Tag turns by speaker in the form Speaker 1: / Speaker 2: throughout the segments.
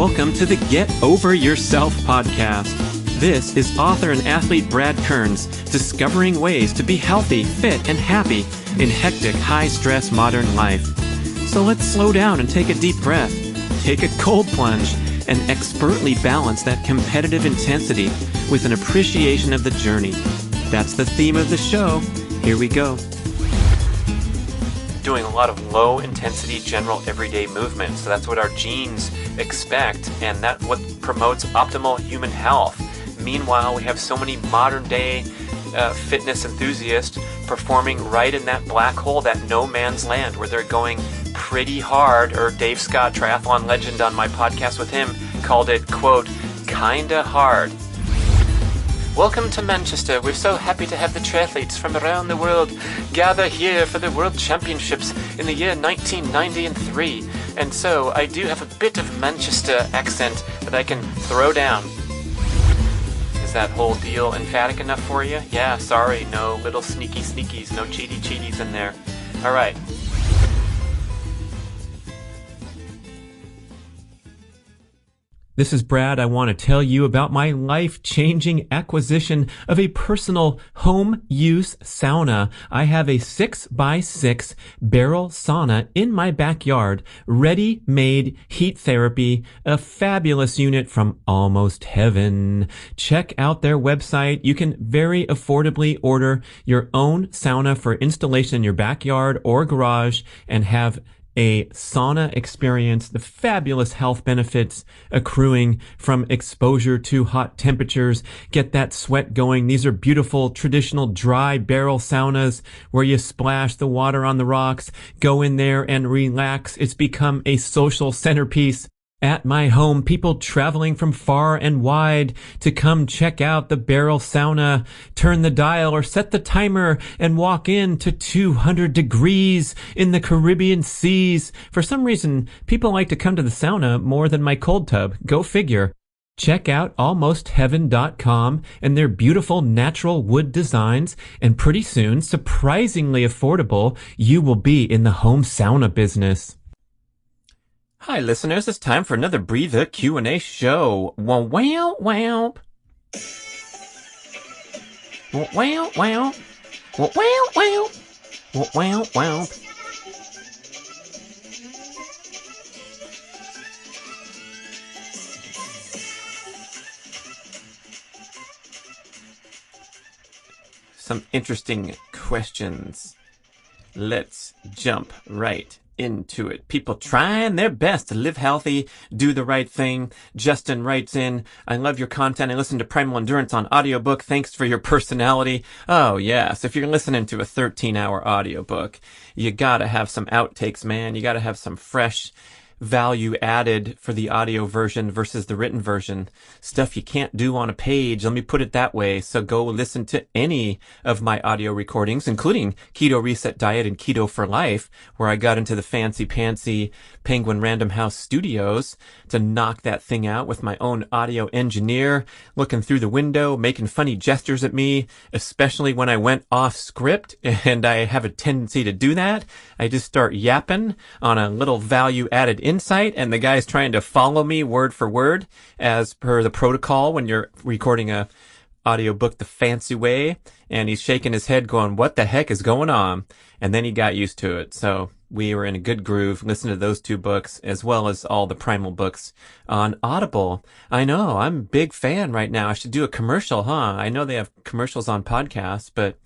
Speaker 1: welcome to the Get Over Yourself podcast. This is author and athlete Brad Kearns discovering ways to be healthy, fit, and happy in hectic, high-stress modern life. So let's slow down and take a deep breath, take a cold plunge, and expertly balance that competitive intensity with an appreciation of the journey. That's the theme of the show. Here we go. Doing a lot of low-intensity, general, everyday movement. So that's what our genes expect, and that's what promotes optimal human health. Meanwhile, we have so many modern-day fitness enthusiasts performing right in that black hole, that no man's land, where they're going pretty hard, or Dave Scott, triathlon legend, on my podcast with him, called it, quote, kinda hard. Welcome to Manchester. We're so happy to have the triathletes from around the world gather here for the World Championships in the year 1993. And so I do have a bit of Manchester accent that I can throw down. Is that whole deal emphatic enough for you? Yeah, sorry, no little sneaky sneakies, no cheaty cheaties in there. All right. This is Brad. I want to tell you about my life-changing acquisition of a personal home-use sauna. I have a 6x6 barrel sauna in my backyard, ready-made heat therapy, a fabulous unit from Almost Heaven. Check out their website. You can very affordably order your own sauna for installation in your backyard or garage and have a sauna experience, the fabulous health benefits accruing from exposure to hot temperatures. Get that sweat going. These are beautiful, traditional dry barrel saunas where you splash the water on the rocks, go in there and relax. It's become a social centerpiece at my home. People traveling from far and wide to come check out the barrel sauna, turn the dial or set the timer and walk in to 200 degrees in the Caribbean seas. For some reason, people like to come to the sauna more than my cold tub. Go figure. Check out almostheaven.com and their beautiful natural wood designs, and pretty soon, surprisingly affordable, you will be in the home sauna business. Hi, listeners. It's time for another Breather Q&A show. Wow, wow, wow. Wow, wow. Wow, wow. Wow, wow. Some interesting questions. Let's jump right into it. People trying their best to live healthy, do the right thing. Justin writes in, I love your content. I listen to Primal Endurance on audiobook. Thanks for your personality. Oh, yes. If you're listening to a 13-hour audiobook, you gotta have some outtakes, man. You gotta have some fresh value added for the audio version versus the written version. Stuff you can't do on a page. Let me put it that way. So go listen to any of my audio recordings, including Keto Reset Diet and Keto for Life, where I got into the fancy-pantsy Penguin Random House studios to knock that thing out with my own audio engineer, looking through the window, making funny gestures at me, especially when I went off script, and I have a tendency to do that. I just start yapping on a little value added insight, and the guy's trying to follow me word for word as per the protocol when you're recording a audiobook the fancy way, and he's shaking his head going, what the heck is going on? And then he got used to it. So we were in a good groove, listening to those two books as well as all the Primal books on Audible. I know, I'm a big fan right now. I should do a commercial, huh? I know they have commercials on podcasts, but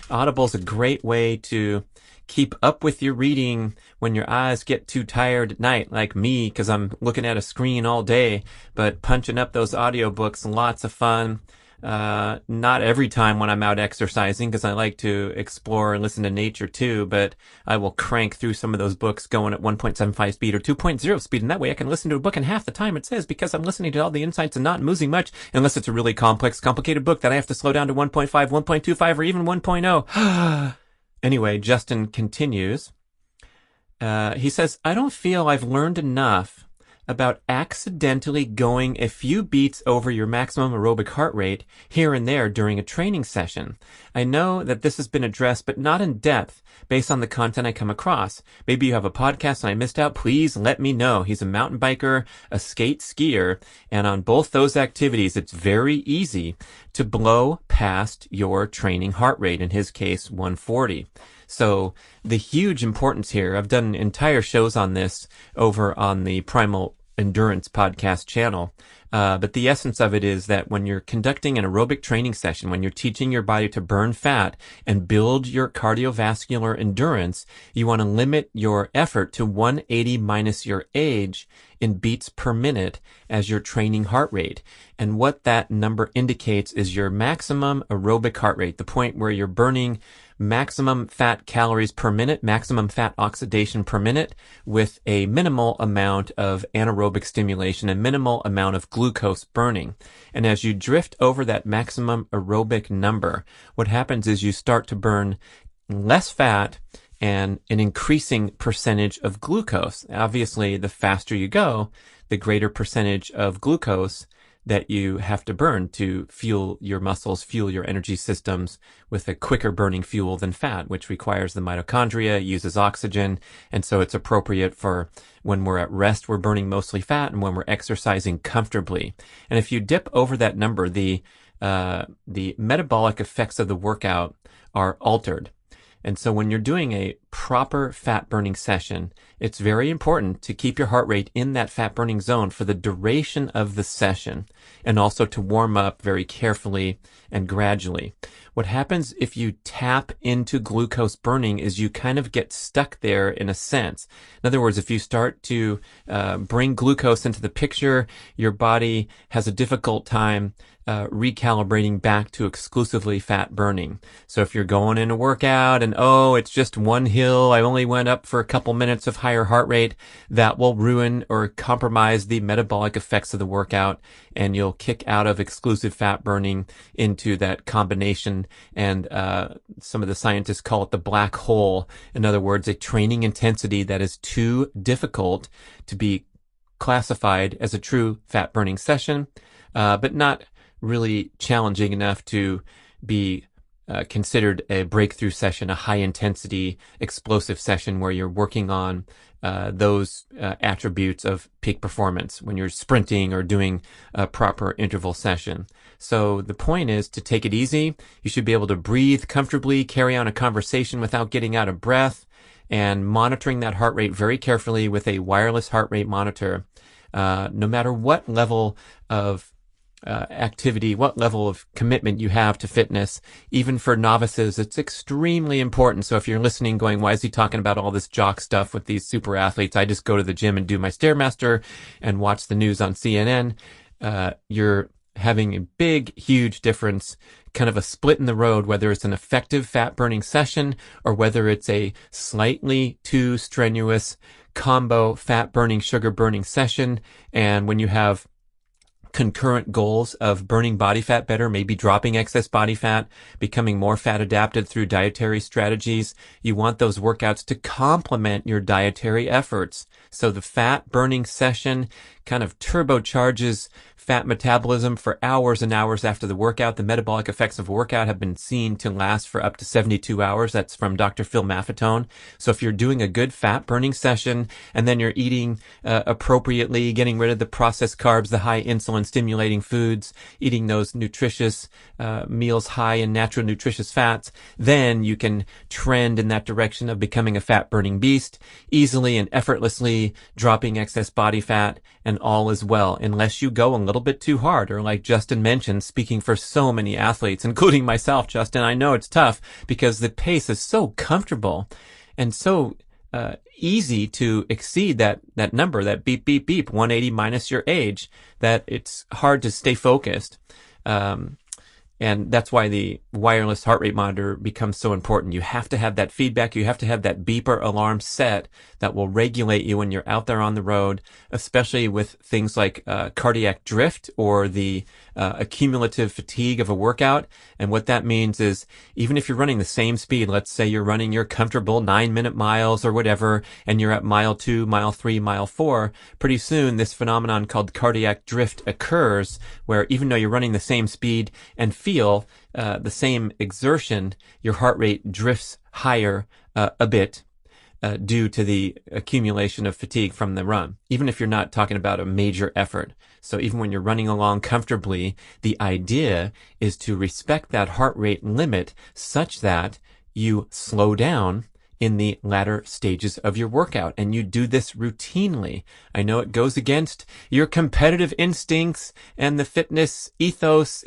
Speaker 1: Audible's a great way to keep up with your reading when your eyes get too tired at night, like me, because I'm looking at a screen all day. But punching up those audiobooks, lots of fun. Not every time when I'm out exercising, because I like to explore and listen to nature too, but I will crank through some of those books going at 1.75 speed or 2.0 speed, and that way I can listen to a book in half the time it says, because I'm listening to all the insights and not losing much, unless it's a really complex, complicated book that I have to slow down to 1.5, 1.25, or even 1.0. Anyway, Justin continues. He says, I don't feel I've learned enough about accidentally going a few beats over your maximum aerobic heart rate here and there during a training session. I know that this has been addressed, but not in depth based on the content I come across. Maybe you have a podcast and I missed out. Please let me know. He's a mountain biker, a skate skier, and on both those activities, it's very easy to blow past your training heart rate, in his case, 140. So the huge importance here, I've done entire shows on this over on the Primal Endurance podcast channel. But the essence of it is that when you're conducting an aerobic training session, when you're teaching your body to burn fat and build your cardiovascular endurance, you want to limit your effort to 180 minus your age in beats per minute as your training heart rate. And what that number indicates is your maximum aerobic heart rate, the point where you're burning maximum fat calories per minute, maximum fat oxidation per minute, with a minimal amount of anaerobic stimulation, a minimal amount of glucose burning. And as you drift over that maximum aerobic number, what happens is you start to burn less fat and an increasing percentage of glucose. Obviously, the faster you go, the greater percentage of glucose that you have to burn to fuel your muscles, fuel your energy systems with a quicker burning fuel than fat, which requires the mitochondria, uses oxygen, and so it's appropriate for when we're at rest, we're burning mostly fat, and when we're exercising comfortably. And if you dip over that number, the metabolic effects of the workout are altered. And so when you're doing a proper fat burning session, it's very important to keep your heart rate in that fat burning zone for the duration of the session, and also to warm up very carefully and gradually. What happens if you tap into glucose burning is you kind of get stuck there in a sense. In other words, if you start to bring glucose into the picture, your body has a difficult time recalibrating back to exclusively fat burning. So if you're going in a workout and, it's just one hill, I only went up for a couple minutes of higher heart rate, that will ruin or compromise the metabolic effects of the workout, and you'll kick out of exclusive fat burning into that combination. And some of the scientists call it the black hole. In other words, a training intensity that is too difficult to be classified as a true fat burning session, but not really challenging enough to be considered a breakthrough session, a high intensity explosive session where you're working on those attributes of peak performance when you're sprinting or doing a proper interval session. So the point is to take it easy. You should be able to breathe comfortably, carry on a conversation without getting out of breath, and monitoring that heart rate very carefully with a wireless heart rate monitor, no matter what level of activity, what level of commitment you have to fitness. Even for novices, it's extremely important. So if you're listening going, why is he talking about all this jock stuff with these super athletes? I just go to the gym and do my Stairmaster and watch the news on CNN. You're having a big, huge difference, kind of a split in the road, whether it's an effective fat burning session or whether it's a slightly too strenuous combo fat burning, sugar burning session. And when you have concurrent goals of burning body fat better, maybe dropping excess body fat, becoming more fat adapted through dietary strategies, you want those workouts to complement your dietary efforts. So the fat burning session kind of turbocharges fat metabolism for hours and hours after the workout. The metabolic effects of workout have been seen to last for up to 72 hours. That's from Dr. Phil Maffetone. So if you're doing a good fat burning session and then you're eating appropriately, getting rid of the processed carbs, the high insulin stimulating foods, eating those nutritious meals high in natural nutritious fats, then you can trend in that direction of becoming a fat burning beast, easily and effortlessly dropping excess body fat, and all is well, unless you go a little bit too hard, or like Justin mentioned, speaking for so many athletes, including myself, Justin, I know it's tough because the pace is so comfortable and so easy to exceed that number, that beep, beep, beep, 180 minus your age, that it's hard to stay focused. And that's why the wireless heart rate monitor becomes so important. You have to have that feedback. You have to have that beeper alarm set that will regulate you when you're out there on the road, especially with things like cardiac drift or the accumulative fatigue of a workout. And what that means is even if you're running the same speed, let's say you're running your comfortable 9-minute miles or whatever, and you're at mile 2, mile 3, mile 4, pretty soon this phenomenon called cardiac drift occurs, where even though you're running the same speed and feel the same exertion, your heart rate drifts higher a bit due to the accumulation of fatigue from the run, even if you're not talking about a major effort. So even when you're running along comfortably, the idea is to respect that heart rate limit such that you slow down in the latter stages of your workout, and you do this routinely. I know it goes against your competitive instincts and the fitness ethos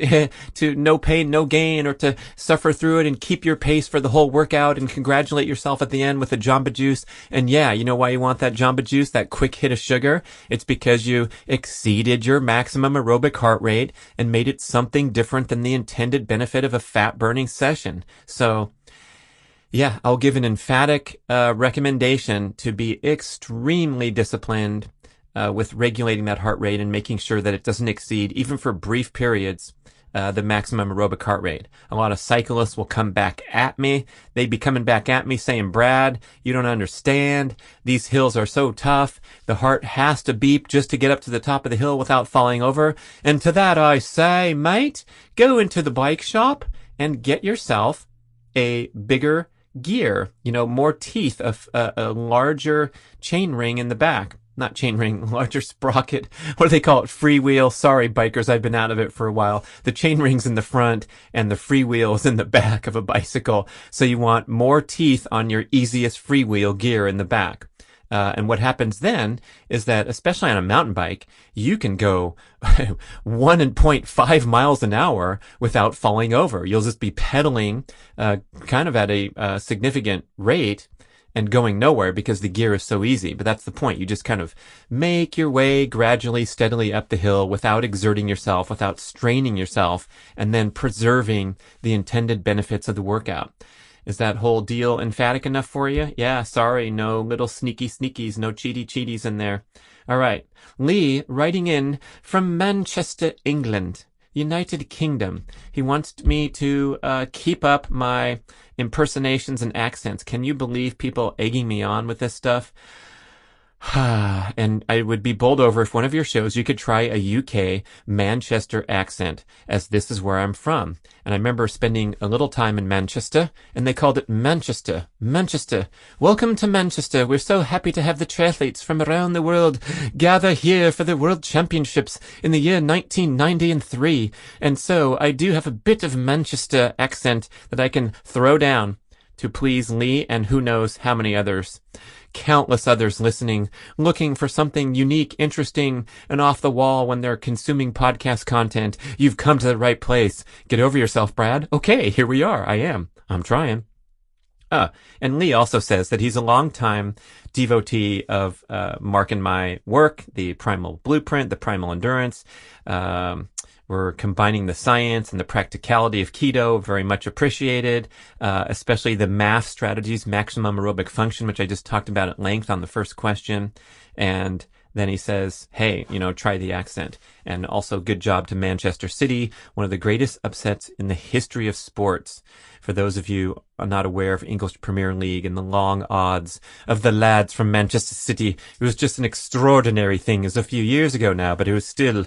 Speaker 1: to no pain, no gain, or to suffer through it and keep your pace for the whole workout and congratulate yourself at the end with a Jamba Juice. And yeah, you know why you want that Jamba Juice, that quick hit of sugar? It's because you exceeded your maximum aerobic heart rate and made it something different than the intended benefit of a fat-burning session. So yeah, I'll give an emphatic recommendation to be extremely disciplined with regulating that heart rate and making sure that it doesn't exceed, even for brief periods, the maximum aerobic heart rate. A lot of cyclists will come back at me. They'd be coming back at me saying, Brad, you don't understand. These hills are so tough. The heart has to beep just to get up to the top of the hill without falling over. And to that I say, mate, go into the bike shop and get yourself a bigger gear, more teeth, a larger chain ring in the back. Not chain ring, larger sprocket. What do they call it? Freewheel. Sorry, bikers, I've been out of it for a while. The chain ring's in the front and the freewheel is in the back of a bicycle. So you want more teeth on your easiest freewheel gear in the back. And what happens then is that, especially on a mountain bike, you can go 1.5 miles an hour without falling over. You'll just be pedaling kind of at a significant rate and going nowhere because the gear is so easy. But that's the point. You just kind of make your way gradually, steadily up the hill without exerting yourself, without straining yourself, and then preserving the intended benefits of the workout. Is that whole deal emphatic enough for you? Yeah, sorry, no little sneaky sneakies, no cheaty cheaties in there. All right. Lee, writing in from Manchester, England, United Kingdom. He wants me to keep up my impersonations and accents. Can you believe people egging me on with this stuff? And I would be bowled over if one of your shows you could try a UK Manchester accent, as this is where I'm from. And I remember spending a little time in Manchester, and they called it Manchester. Manchester. Welcome to Manchester. We're so happy to have the triathletes from around the world gather here for the World Championships in the year 1993. And so I do have a bit of Manchester accent that I can throw down to please Lee and who knows how many others. Countless others listening, looking for something unique, interesting, and off the wall when they're consuming podcast content. You've come to the right place. Get over yourself, Brad. Okay, here we are. I'm trying. And Lee also says that he's a longtime devotee of Mark and my work, the Primal Blueprint, the Primal Endurance. We're combining the science and the practicality of keto, very much appreciated, especially the MAF strategies, maximum aerobic function, which I just talked about at length on the first question. And then he says, hey, try the accent. And also good job to Manchester City, one of the greatest upsets in the history of sports. For those of you not aware of English Premier League and the long odds of the lads from Manchester City, it was just an extraordinary thing. It was a few years ago now, but it was still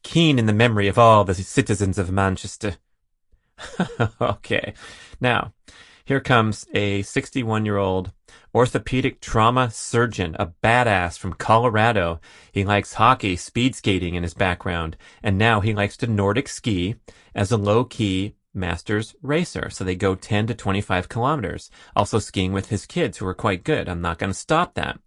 Speaker 1: keen in the memory of all the citizens of Manchester. Okay. Now, here comes a 61-year-old orthopedic trauma surgeon, a badass from Colorado. He likes hockey, speed skating in his background, and now he likes to Nordic ski as a low-key masters racer. So they go 10 to 25 kilometers. Also skiing with his kids who are quite good. I'm not going to stop that.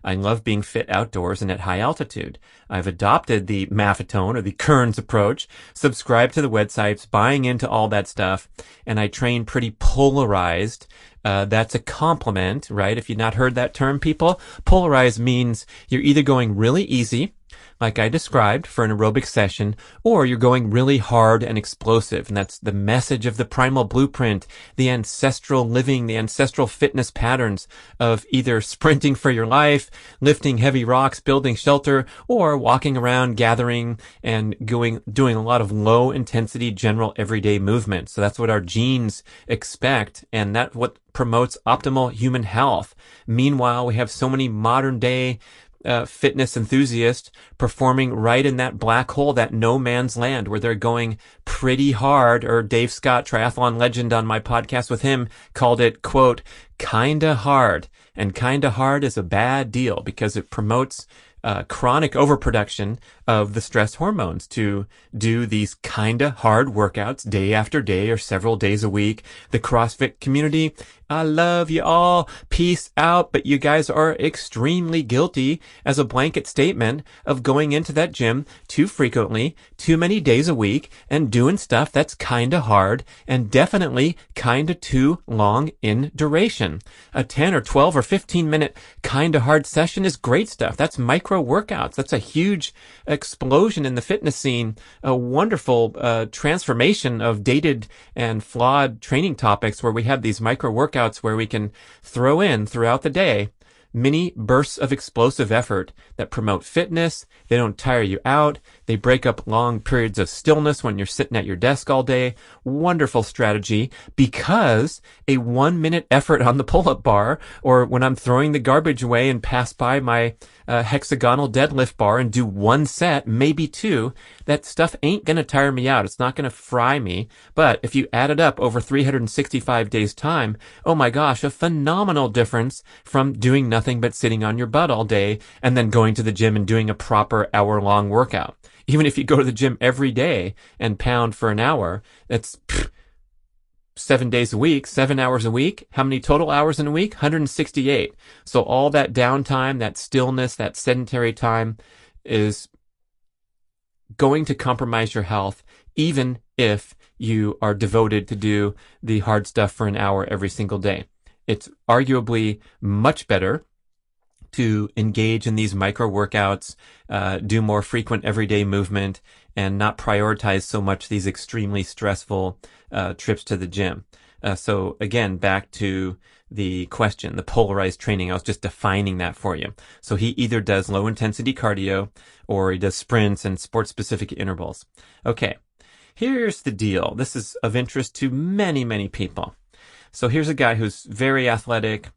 Speaker 1: I love being fit outdoors and at high altitude. I've adopted the Maffetone or the Kearns approach, subscribed to the websites, buying into all that stuff, and I train pretty polarized. That's a compliment, right? If you've not heard that term, people, polarized means you're either going really easy like I described for an aerobic session, or you're going really hard and explosive. And that's the message of the primal blueprint, the ancestral living, the ancestral fitness patterns of either sprinting for your life, lifting heavy rocks, building shelter, or walking around, gathering and doing a lot of low intensity, general everyday movement. So that's what our genes expect. And that's what promotes optimal human health. Meanwhile, we have so many modern day fitness enthusiasts performing right in that black hole, that no man's land, where they're going pretty hard. Or Dave Scott, triathlon legend, on my podcast with him, called it, quote, kinda hard. And kinda hard is a bad deal because it promotes chronic overproduction of the stress hormones to do these kinda hard workouts day after day or several days a week. The CrossFit community, I love you all. Peace out. But you guys are extremely guilty as a blanket statement of going into that gym too frequently, too many days a week, and doing stuff that's kinda hard and definitely kinda too long in duration. A 10 or 12 or 15 minute kinda hard session is great stuff. That's micro workouts. That's a huge explosion in the fitness scene, a wonderful transformation of dated and flawed training topics where we have these micro workouts where we can throw in throughout the day mini bursts of explosive effort that promote fitness. They don't tire you out. They break up long periods of stillness when you're sitting at your desk all day. Wonderful strategy, because a 1-minute effort on the pull-up bar, or when I'm throwing the garbage away and pass by my hexagonal deadlift bar and do 1 set, maybe 2, that stuff ain't going to tire me out. It's not going to fry me. But if you add it up over 365 days time, oh my gosh, a phenomenal difference from doing nothing but sitting on your butt all day and then going to the gym and doing a proper hour-long workout. Even if you go to the gym every day and pound for an hour, that's 7 days a week, 7 hours a week. How many total hours in a week? 168. So all that downtime, that stillness, that sedentary time is going to compromise your health, even if you are devoted to do the hard stuff for an hour every single day. It's arguably much better to engage in these micro workouts, do more frequent everyday movement, and not prioritize so much these extremely stressful trips to the gym. So again, back to the question, the polarized training. I was just defining that for you. So he either does low intensity cardio or he does sprints and sports specific intervals. Okay, here's the deal. This is of interest to many, many people. So here's a guy who's very athletic,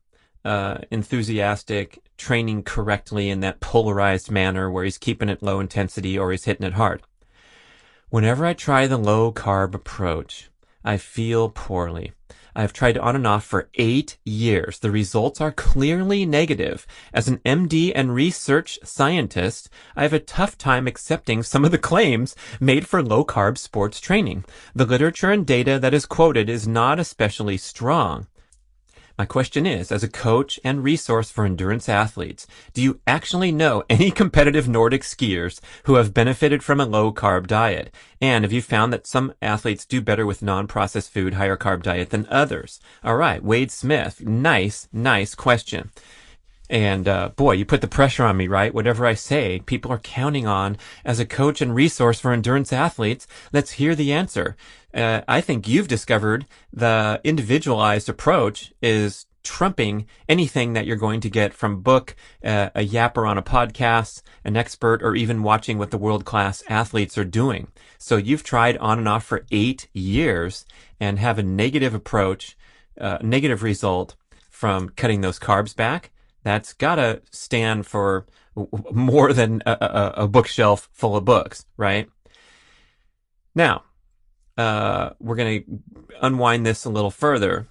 Speaker 1: enthusiastic, training correctly in that polarized manner where he's keeping it low intensity or he's hitting it hard. Whenever I try the low carb approach, I feel poorly. I've tried on and off for 8 years. The results are clearly negative. As an MD and research scientist, I have a tough time accepting some of the claims made for low-carb sports training. The literature and data that is quoted is not especially strong. My question is, as a coach and resource for endurance athletes, do you actually know any competitive Nordic skiers who have benefited from a low-carb diet? And have you found that some athletes do better with non-processed food, higher carb diet than others? All right, Wade Smith, nice question. And boy, you put the pressure on me, right? Whatever I say, people are counting on as a coach and resource for endurance athletes. Let's hear the answer. I think you've discovered the individualized approach is trumping anything that you're going to get from book, a yapper on a podcast, an expert, or even watching what the world-class athletes are doing. So you've tried on and off for 8 years and have a negative approach, negative result from cutting those carbs back. That's gotta stand for more than a bookshelf full of books, right? Now, we're going to unwind this a little further.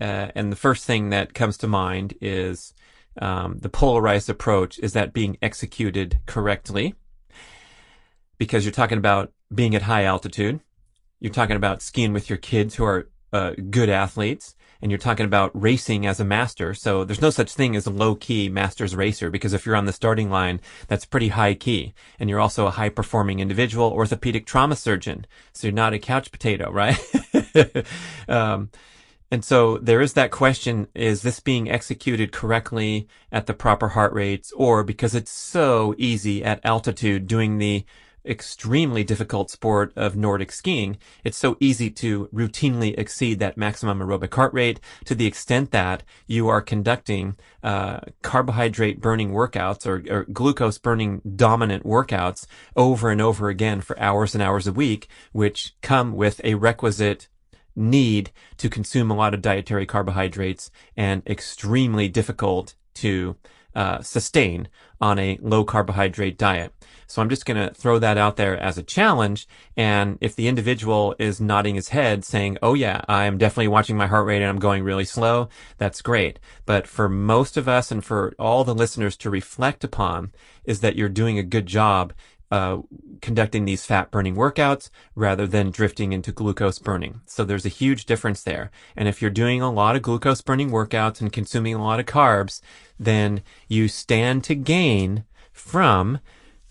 Speaker 1: And the first thing that comes to mind is the polarized approach. Is that being executed correctly? Because you're talking about being at high altitude. You're talking about skiing with your kids who are good athletes. And you're talking about racing as a master. So there's no such thing as a low-key master's racer, because if you're on the starting line, that's pretty high-key. And you're also a high-performing individual, orthopedic trauma surgeon. So you're not a couch potato, right? And so there is that question, is this being executed correctly at the proper heart rates, or because it's so easy at altitude doing the extremely difficult sport of Nordic skiing, it's so easy to routinely exceed that maximum aerobic heart rate to the extent that you are conducting carbohydrate burning workouts or glucose burning dominant workouts over and over again for hours and hours a week, which come with a requisite need to consume a lot of dietary carbohydrates and extremely difficult to sustain on a low carbohydrate diet. So I'm just going to throw that out there as a challenge. And if the individual is nodding his head saying, oh yeah, I'm definitely watching my heart rate and I'm going really slow, that's great. But for most of us and for all the listeners to reflect upon is that you're doing a good job conducting these fat burning workouts rather than drifting into glucose burning. So there's a huge difference there. And if you're doing a lot of glucose burning workouts and consuming a lot of carbs, then you stand to gain from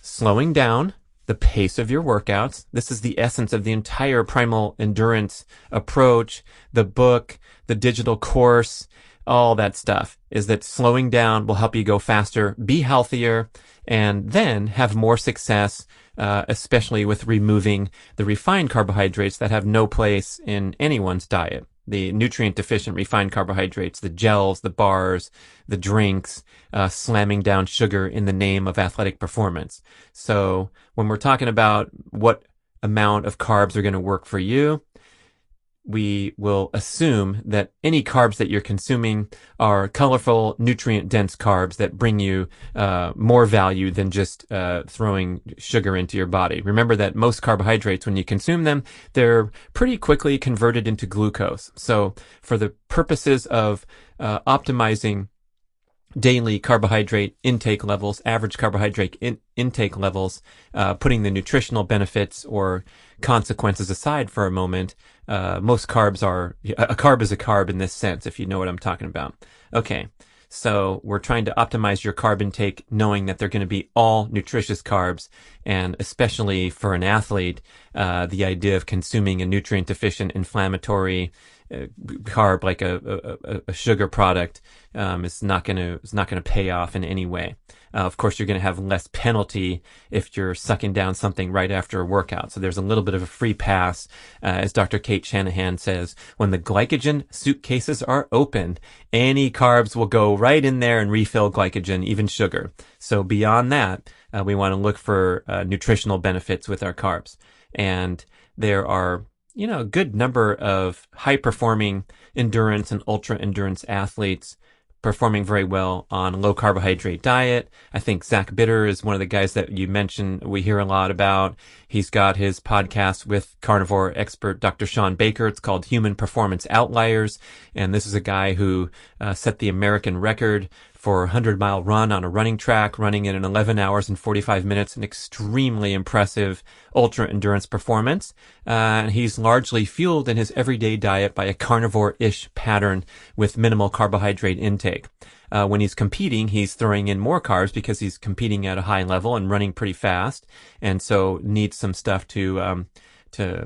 Speaker 1: slowing down the pace of your workouts. This is the essence of the entire primal endurance approach, the book, the digital course, all that stuff, is that slowing down will help you go faster, be healthier, and then have more success, especially with removing the refined carbohydrates that have no place in anyone's diet. The nutrient-deficient refined carbohydrates, the gels, the bars, the drinks, slamming down sugar in the name of athletic performance. So when we're talking about what amount of carbs are going to work for you, we will assume that any carbs that you're consuming are colorful, nutrient-dense carbs that bring you more value than just throwing sugar into your body. Remember that most carbohydrates, when you consume them, they're pretty quickly converted into glucose. So for the purposes of optimizing daily carbohydrate intake levels, average carbohydrate intake levels, putting the nutritional benefits or consequences aside for a moment, most carbs are, a carb is a carb in this sense, if you know what I'm talking about. Okay, so we're trying to optimize your carb intake knowing that they're going to be all nutritious carbs, and especially for an athlete, the idea of consuming a nutrient-deficient inflammatory carb like a sugar product is not going to pay off in any way. Of course, you're going to have less penalty if you're sucking down something right after a workout. So there's a little bit of a free pass, as Dr. Kate Shanahan says. When the glycogen suitcases are open, any carbs will go right in there and refill glycogen, even sugar. So beyond that, we want to look for nutritional benefits with our carbs. And there are a good number of high-performing endurance and ultra-endurance athletes performing very well on a low-carbohydrate diet. I think Zach Bitter is one of the guys that you mentioned we hear a lot about. He's got his podcast with carnivore expert Dr. Sean Baker. It's called Human Performance Outliers, and this is a guy who set the American record for a 100-mile run on a running track, running in 11 hours and 45 minutes, an extremely impressive ultra-endurance performance. And he's largely fueled in his everyday diet by a carnivore-ish pattern with minimal carbohydrate intake. When he's competing, he's throwing in more carbs because he's competing at a high level and running pretty fast, and so needs some stuff to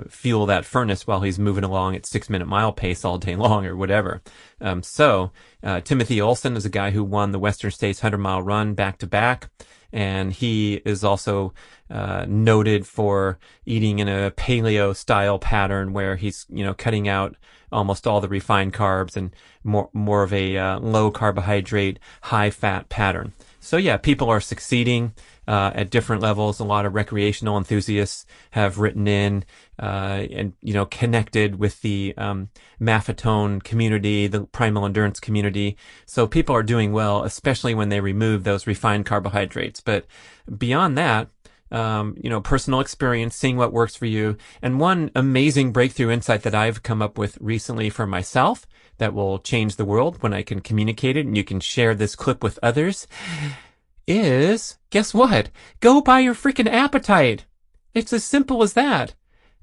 Speaker 1: fuel that furnace while he's moving along at 6-minute mile pace all day long or whatever. Timothy Olson is a guy who won the Western States 100-mile run back to back. And he is also noted for eating in a paleo style pattern where he's, cutting out almost all the refined carbs and more of a low carbohydrate, high fat pattern. So yeah, people are succeeding at different levels. A lot of recreational enthusiasts have written in and connected with the Maffetone community, the primal endurance community. So people are doing well, especially when they remove those refined carbohydrates. But beyond that, personal experience, seeing what works for you. And one amazing breakthrough insight that I've come up with recently for myself that will change the world when I can communicate it and you can share this clip with others is, guess what? Go by your freaking appetite. It's as simple as that.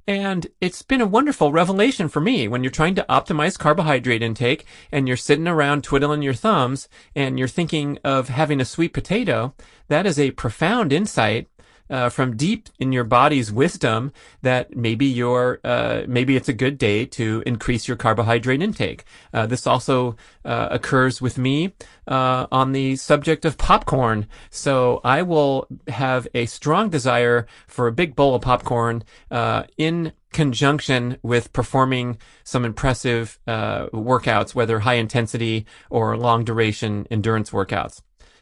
Speaker 1: And it's been a wonderful revelation for me when you're trying to optimize carbohydrate intake and you're sitting around twiddling your thumbs and you're thinking of having a sweet potato. That is a profound insight from deep in your body's wisdom that maybe maybe it's a good day to increase your carbohydrate intake. This also occurs with me on the subject of popcorn. So I will have a strong desire for a big bowl of popcorn in conjunction with performing some impressive workouts, whether high intensity or long duration endurance workouts.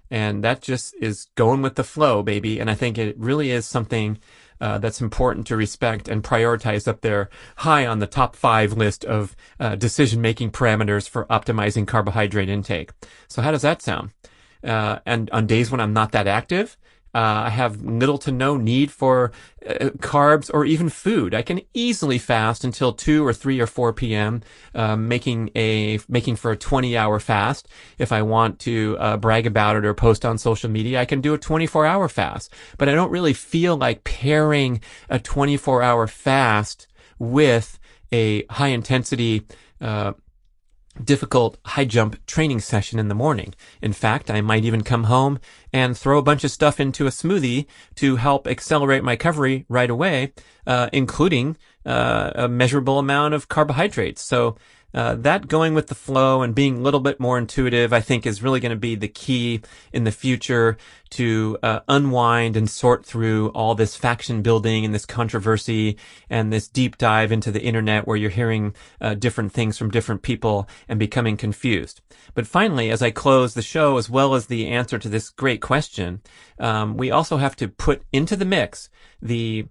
Speaker 1: And that just is going with the flow, baby. And I think it really is something that's important to respect and prioritize up there high on the top 5 list of decision-making parameters for optimizing carbohydrate intake. So how does that sound? And on days when I'm not that active, I have little to no need for carbs or even food. I can easily fast until 2 or 3 or 4 p.m., making for a 20-hour fast. If I want to brag about it or post on social media, I can do a 24-hour fast. But I don't really feel like pairing a 24-hour fast with a high-intensity difficult high jump training session in the morning. In fact, I might even come home and throw a bunch of stuff into a smoothie to help accelerate my recovery right away, including a measurable amount of carbohydrates. So that going with the flow and being a little bit more intuitive, I think, is really going to be the key in the future to unwind and sort through all this faction building and this controversy and this deep dive into the internet where you're hearing different things from different people and becoming confused. But finally, as I close the show, as well as the answer to this great question, we also have to put into the mix the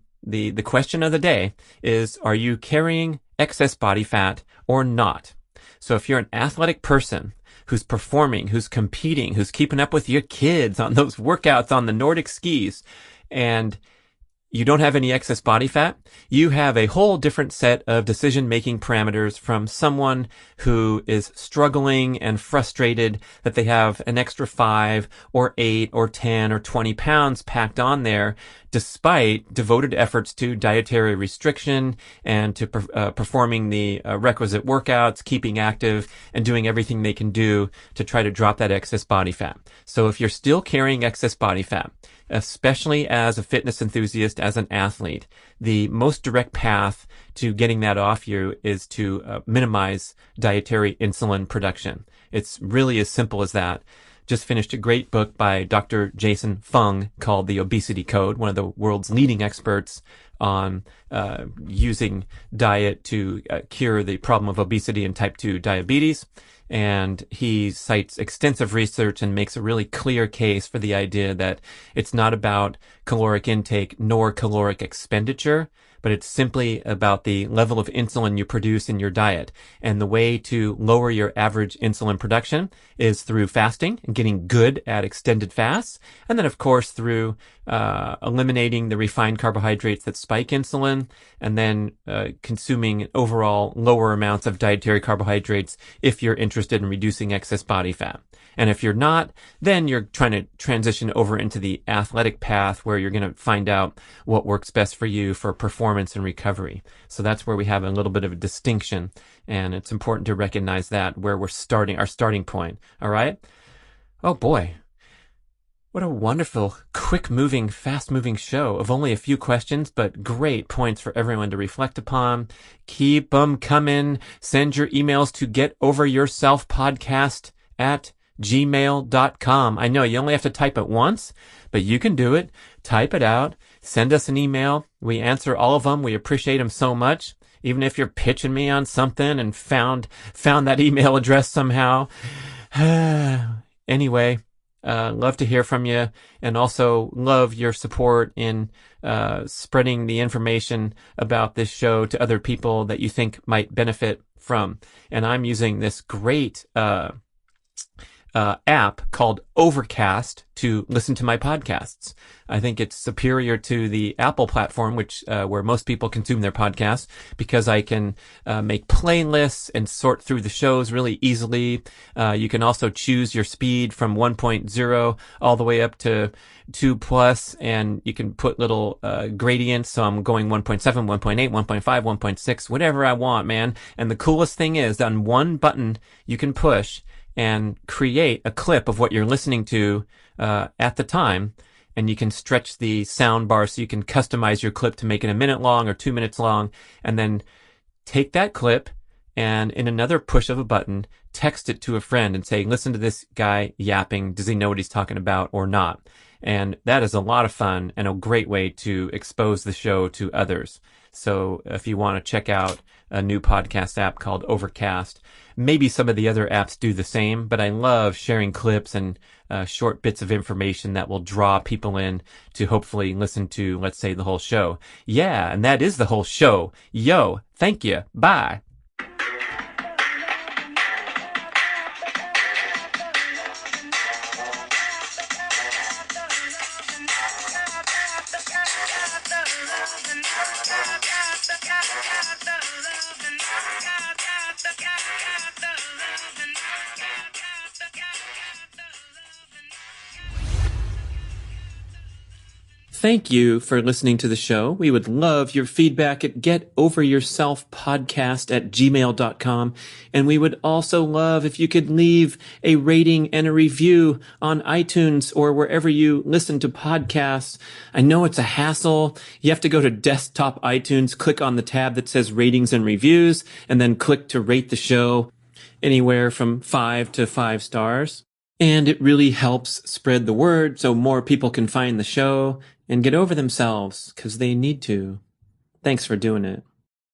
Speaker 1: question of the day is, are you carrying excess body fat or not? So if you're an athletic person who's performing, who's competing, who's keeping up with your kids on those workouts on the Nordic skis, and you don't have any excess body fat, you have a whole different set of decision-making parameters from someone who is struggling and frustrated that they have an extra 5 or 8 or 10 or 20 pounds packed on there, despite devoted efforts to dietary restriction and to performing the requisite workouts, keeping active, and doing everything they can do to try to drop that excess body fat. So if you're still carrying excess body fat, especially as a fitness enthusiast, as an athlete, the most direct path to getting that off you is to minimize dietary insulin production. It's really as simple as that. Just finished a great book by Dr. Jason Fung called The Obesity Code, one of the world's leading experts on using diet to cure the problem of obesity and type 2 diabetes. And he cites extensive research and makes a really clear case for the idea that it's not about caloric intake nor caloric expenditure, but it's simply about the level of insulin you produce in your diet. And the way to lower your average insulin production is through fasting and getting good at extended fasts. And then, of course, through eliminating the refined carbohydrates that spike insulin, and then consuming overall lower amounts of dietary carbohydrates if you're interested in reducing excess body fat. And if you're not, then you're trying to transition over into the athletic path where you're going to find out what works best for you for performance and recovery. So that's where we have a little bit of a distinction, and it's important to recognize that where we're starting, our starting point. All right? Oh boy. What a wonderful, quick-moving, fast-moving show of only a few questions, but great points for everyone to reflect upon. Keep them coming. Send your emails to getoveryourselfpodcast@gmail.com. I know you only have to type it once, but you can do it. Type it out. Send us an email. We answer all of them. We appreciate them so much. Even if you're pitching me on something and found that email address somehow. Anyway, love to hear from you, and also love your support in spreading the information about this show to other people that you think might benefit from. And I'm using this great app called Overcast to listen to my podcasts. I think it's superior to the Apple platform, which where most people consume their podcasts, because I can make playlists and sort through the shows really easily. You can also choose your speed from 1.0 all the way up to 2+, and you can put little gradients. So I'm going 1.7, 1.8, 1.5, 1.6, whatever I want, man. And the coolest thing is that on one button you can push and create a clip of what you're listening to at the time, and you can stretch the sound bar so you can customize your clip to make it 1 minute long or 2 minutes long, and then take that clip and in another push of a button, text it to a friend and say, listen to this guy yapping. Does he know what he's talking about or not? And that is a lot of fun and a great way to expose the show to others. So if you want to check out a new podcast app called Overcast, maybe some of the other apps do the same, but I love sharing clips and short bits of information that will draw people in to hopefully listen to, let's say, the whole show. Yeah, and that is the whole show. Yo, thank you. Bye. Thank you for listening to the show. We would love your feedback at getoveryourselfpodcast@gmail.com. And we would also love if you could leave a rating and a review on iTunes or wherever you listen to podcasts. I know it's a hassle. You have to go to desktop iTunes, click on the tab that says ratings and reviews, and then click to rate the show anywhere from 5 to 5 stars. And it really helps spread the word so more people can find the show and get over themselves, because they need to. Thanks for doing it.